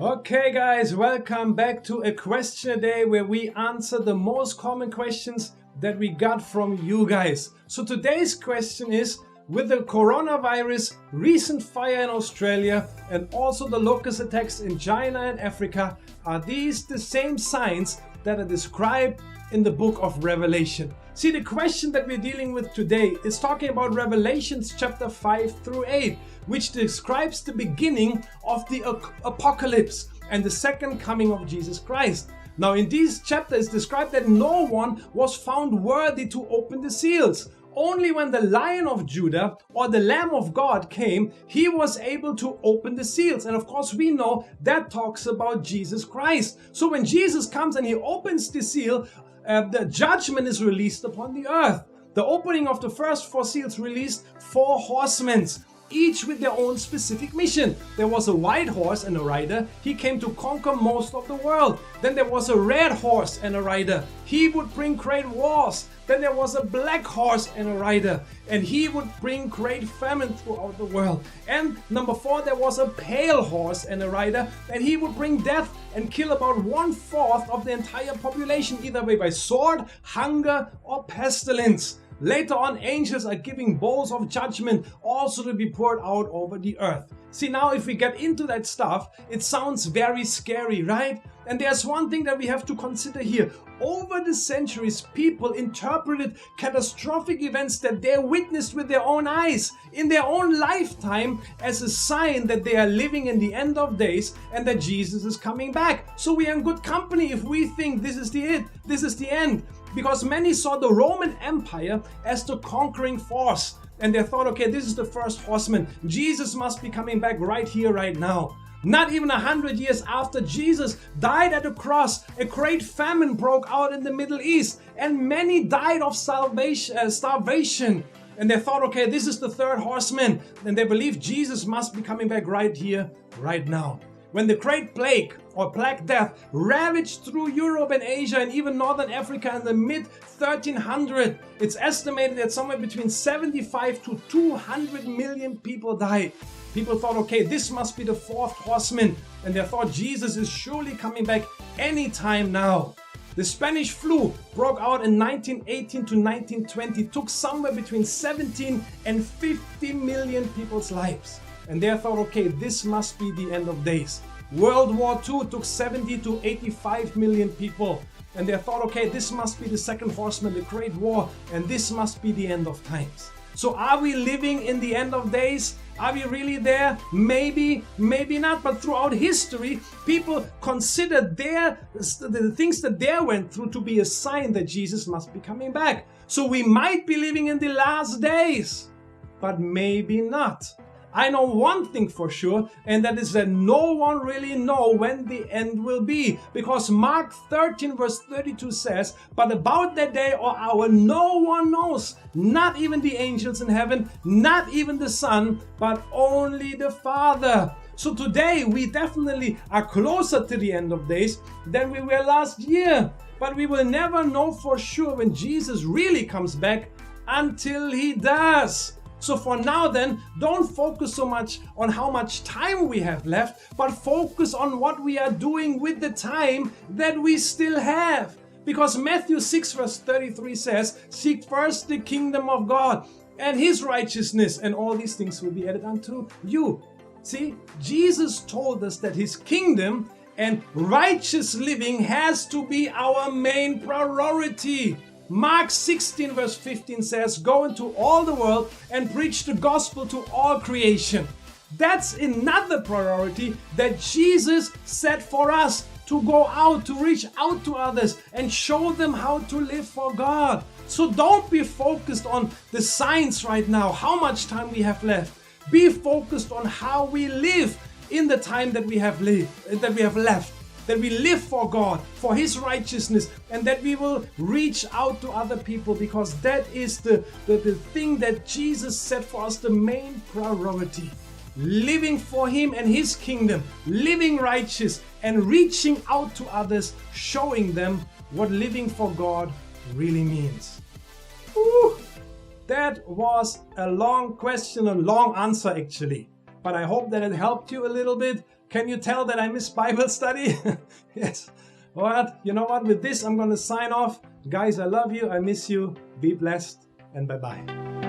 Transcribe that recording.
Okay guys, welcome back to a question a day where we answer the most common questions that we got from you guys. So today's question is, with the coronavirus, recent fire in Australia and also the locust attacks in China and Africa, are these the same signs that are described in the book of Revelation? See, the question that we're dealing with today is talking about Revelations chapter 5 through 8, which describes the beginning of the apocalypse and the second coming of Jesus Christ. Now, in these chapters, it's described that no one was found worthy to open the seals. Only when the Lion of Judah or the Lamb of God came, he was able to open the seals. And of course, we know that talks about Jesus Christ. So when Jesus comes and he opens the seal, the judgment is released upon the earth. The opening of the first 4 seals released 4 horsemen, each with their own specific mission. There was a white horse and a rider. He came to conquer most of the world. Then there was a red horse and a rider. He would bring great wars. Then there was a black horse and a rider, and he would bring great famine throughout the world. And number 4, there was a pale horse and a rider, and he would bring death and kill about 1/4 of the entire population, either by sword, hunger, or pestilence. Later on, angels are giving bowls of judgment also to be poured out over the earth. See, now if we get into that stuff, it sounds very scary, right? And there's one thing that we have to consider here. Over the centuries, people interpreted catastrophic events that they witnessed with their own eyes in their own lifetime as a sign that they are living in the end of days and that Jesus is coming back. So we are in good company if we think this is the end. Because many saw the Roman Empire as the conquering force. And they thought, okay, this is the first horseman. Jesus must be coming back right here, right now. Not even 100 years after Jesus died at the cross, a great famine broke out in the Middle East. And many died of starvation. And they thought, okay, this is the third horseman. And they believed Jesus must be coming back right here, right now. When the Great Plague or Black Death ravaged through Europe and Asia and even Northern Africa in the mid-1300s, it's estimated that somewhere between 75 to 200 million people died. People thought, okay, this must be the 4th horseman, and they thought Jesus is surely coming back anytime now. The Spanish flu broke out in 1918 to 1920, took somewhere between 17 and 50 million people's lives. And they thought, okay, this must be the end of days. World War II took 70 to 85 million people. And they thought, okay, this must be the second horseman, the Great War, and this must be the end of times. So are we living in the end of days? Are we really there? Maybe, maybe not. But throughout history, people considered the things that they went through to be a sign that Jesus must be coming back. So we might be living in the last days, but maybe not. I know one thing for sure, and that is that no one really knows when the end will be. Because Mark 13 verse 32 says, but about that day or hour no one knows, not even the angels in heaven, not even the Son, but only the Father. So today we definitely are closer to the end of days than we were last year. But we will never know for sure when Jesus really comes back until he does. So for now then, don't focus so much on how much time we have left, but focus on what we are doing with the time that we still have. Because Matthew 6 verse 33 says, seek first the kingdom of God and his righteousness, and all these things will be added unto you. See, Jesus told us that his kingdom and righteous living has to be our main priority. Mark 16 verse 15 says, go into all the world and preach the gospel to all creation. That's another priority that Jesus set for us, to go out, to reach out to others and show them how to live for God. So don't be focused on the signs right now, how much time we have left. Be focused on how we live in the time that we have left. That we live for God, for his righteousness, and that we will reach out to other people, because that is the thing that Jesus set for us, the main priority. Living for him and his kingdom, living righteous and reaching out to others, showing them what living for God really means. Whew. That was a long question, a long answer actually. But I hope that it helped you a little bit. Can you tell that I miss Bible study? Yes. All right, you know what? With this, I'm going to sign off. Guys, I love you. I miss you. Be blessed and bye-bye.